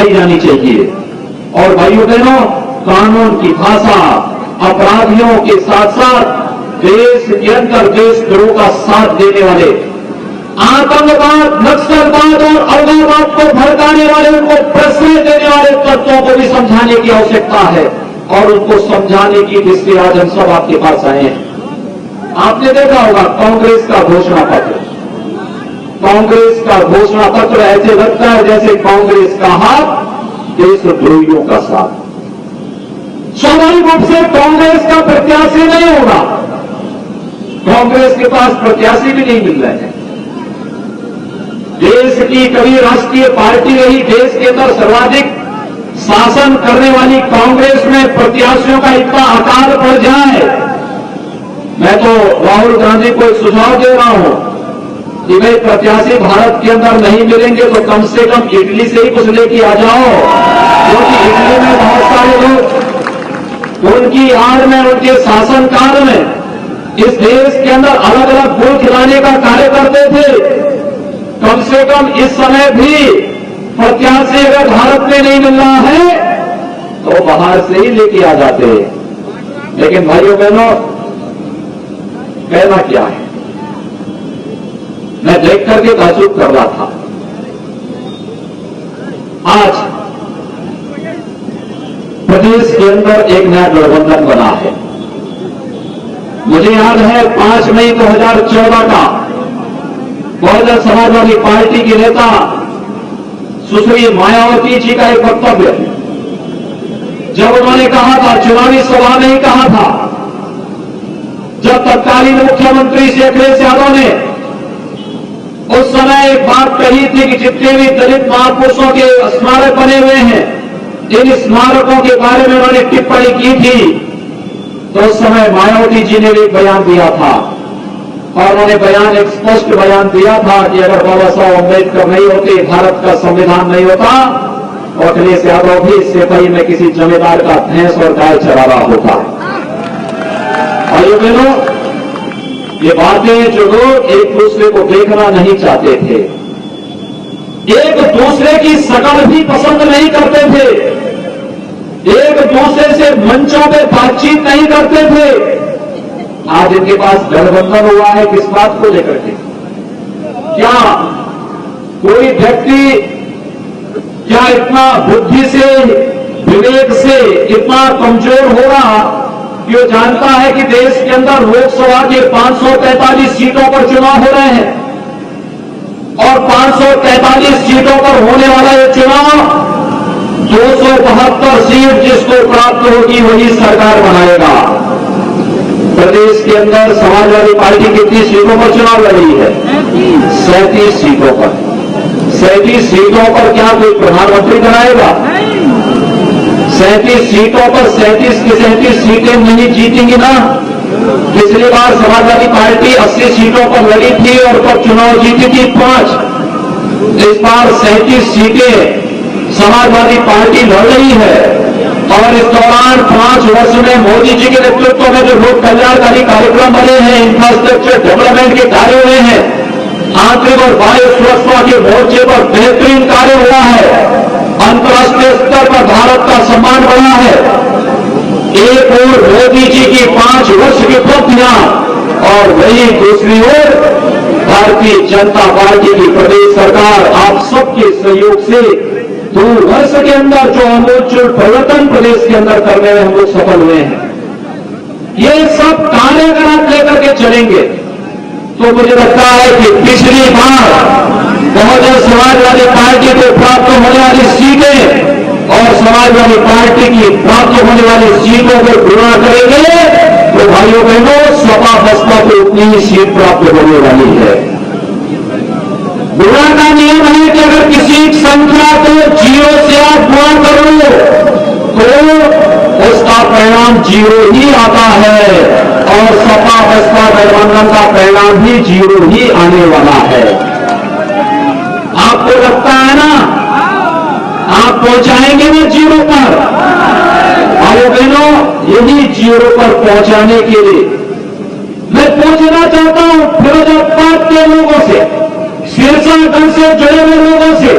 बताई जानी चाहिए। और भाइयों बहनों, कानून की भाषा अपराधियों के साथ साथ देश के अंदर देशद्रोह का साथ देने वाले, आतंकवाद, नक्सलवाद और अलगाववाद को भड़काने वाले, उनको प्रश्रय देने वाले तत्वों को भी समझाने की आवश्यकता है। और उनको समझाने की दृष्टि आज हम सब आपके पास आए हैं। आपने देखा होगा कांग्रेस का घोषणा पत्र, कांग्रेस का घोषणा पत्र ऐसे लगता है जैसे कांग्रेस का हाथ देशद्रोहियों का साथ। स्वाभाविक रूप से कांग्रेस का प्रत्याशी नहीं होगा, कांग्रेस के पास प्रत्याशी भी नहीं मिल रहे हैं। देश की कभी राष्ट्रीय पार्टी रही, देश के अंदर सर्वाधिक शासन करने वाली कांग्रेस में प्रत्याशियों का इतना आकार बढ़ जाए। मैं तो राहुल गांधी को एक सुझाव दे रहा हूं कि भाई प्रत्याशी भारत के अंदर नहीं मिलेंगे तो कम से कम इटली से ही कुछ लेके आ जाओ, क्योंकि इटली में बहुत सारे लोग उनकी आड़ में, उनके शासनकाल में इस देश के अंदर अलग अलग गुल खिलाने का कार्य करते थे। कम से कम इस समय भी प्रत्याशी अगर भारत में नहीं मिल रहा है तो बाहर से ही लेके आ जाते हैं। लेकिन भाइयों बहनों, कहना क्या है, मैं देख करके ताज्जुब कर रहा था। आज प्रदेश के अंदर एक नया गठबंधन बना है। मुझे याद है 5 मई 2014 का बहुजन समाजवादी पार्टी की नेता सुश्री मायावती जी का एक वक्तव्य, जब उन्होंने कहा था, चुनावी सभा में ही कहा था, जब तत्कालीन मुख्यमंत्री श्री अखिलेश यादव ने उस समय एक बात कही थी कि जितने भी दलित महापुरुषों के स्मारक बने हुए हैं, इन स्मारकों के बारे में उन्होंने टिप्पणी की थी, तो उस समय मायावती जी ने भी एक बयान दिया था। और उन्होंने बयान, एक स्पष्ट बयान दिया था कि अगर बाबा साहब अम्बेडकर नहीं होते, भारत का संविधान नहीं होता, तो अखिलेश यादव भी सिपाही में किसी जमींदार का भैंस और गाय चरा रहा होता। भाइयों बहनों, ये बातें जो लोग एक दूसरे को देखना नहीं चाहते थे, एक दूसरे की शकल भी पसंद नहीं करते थे, एक दूसरे से मंचों पे बातचीत नहीं करते थे, आज इनके पास गठबंधन हुआ है। किस बात को लेकर के? क्या कोई व्यक्ति क्या इतना बुद्धि से, विवेक से इतना कमजोर होगा कि वो जानता है कि देश के अंदर लोकसभा के 543 सीटों पर चुनाव हो रहे हैं और 543 सीटों पर होने वाला ये चुनाव 272 सीट जिसको प्राप्त होगी वही सरकार बनाएगा। प्रदेश के अंदर समाजवादी पार्टी कितनी सीटों पर चुनाव लड़ी है? 37 सीटों पर। 37 सीटों पर क्या कोई प्रधानमंत्री बनाएगा? 37 सीटों पर 37 की 37 सीटें नहीं जीतेंगी ना। पिछली बार समाजवादी पार्टी 80 सीटों पर लड़ी थी और पर चुनाव जीती थी 5। इस बार 37 सीटें समाजवादी पार्टी लड़ रही है और इस दौरान 5 वर्ष में मोदी जी के नेतृत्व में जो लोक कल्याणकारी कार्यक्रम बने हैं, इंफ्रास्ट्रक्चर डेवलपमेंट के कार्य हुए हैं, आंतरिक और बाह्य सुरक्षा के मोर्चे पर बेहतरीन कार्य हुआ है, अंतर्राष्ट्रीय स्तर पर भारत का सम्मान बढ़ा है। एक ओर मोदी जी की 5 वर्ष की उपलब्धियां और वही दूसरी ओर भारतीय जनता पार्टी की प्रदेश सरकार आप सबके सहयोग से 2 वर्ष के अंदर जो आमूलचूल परिवर्तन प्रदेश के अंदर करने में हम लोग सफल हुए हैं। ये सब कार्य अगर आप लेकर के चलेंगे तो मुझे लगता है कि पिछली बार बहुजन समाजवादी पार्टी को प्राप्त होने वाली सीटें और समाजवादी पार्टी की प्राप्त होने वाली सीटों को गुणा करेंगे तो भाइयों बहनों सपा बसपा को उतनी ही सीट प्राप्त होने वाली है। गुणा का नियम है कि अगर किसी संख्या को 0 से आप गुणा कर लो तो उसका परिणाम 0 ही आता है और सपा बसपा गठबंधन का परिणाम भी 0 ही आने वाला है। आपको लगता है ना आप पहुंचाएंगे ना 0 पर? भाइयों बहनों, यही 0 पर पहुंचाने के लिए मैं पूछना चाहता हूं फिरोजाबाद के लोगों से, सिरसागंज से जुड़े हुए लोगों से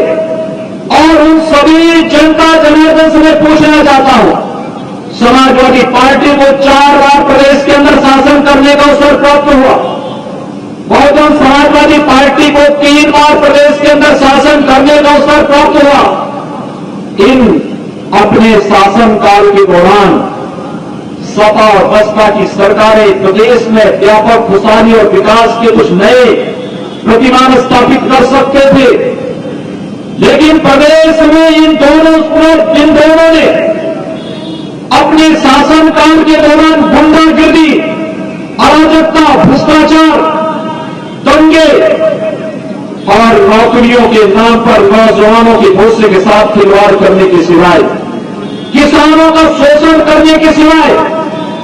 और उन सभी जन समय पूछना चाहता हूं, समाजवादी पार्टी को 4 बार प्रदेश के अंदर शासन करने का अवसर प्राप्त हुआ। बहुजन समाजवादी पार्टी को 3 बार प्रदेश के अंदर शासन करने का अवसर प्राप्त हुआ। इन अपने शासनकाल के दौरान सपा और बसपा की सरकारें प्रदेश में व्यापक खुशहाली और विकास के कुछ नए प्रतिमान स्थापित कर सकते थे, लेकिन प्रदेश में जिन दोनों ने अपने शासनकाल के दौरान गुंडागिर्दी, अराजकता, भ्रष्टाचार, दंगे और नौकरियों के नाम पर नौजवानों के भरोसे के साथ खिलवाड़ करने के सिवाय, किसानों का शोषण करने के सिवाय,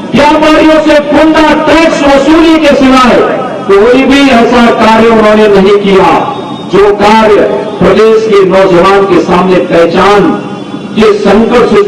व्यापारियों से गुंडा टैक्स वसूली के सिवाय कोई भी ऐसा कार्य उन्होंने नहीं किया जो कार्य प्रदेश के नौजवान के सामने पहचान के संकट से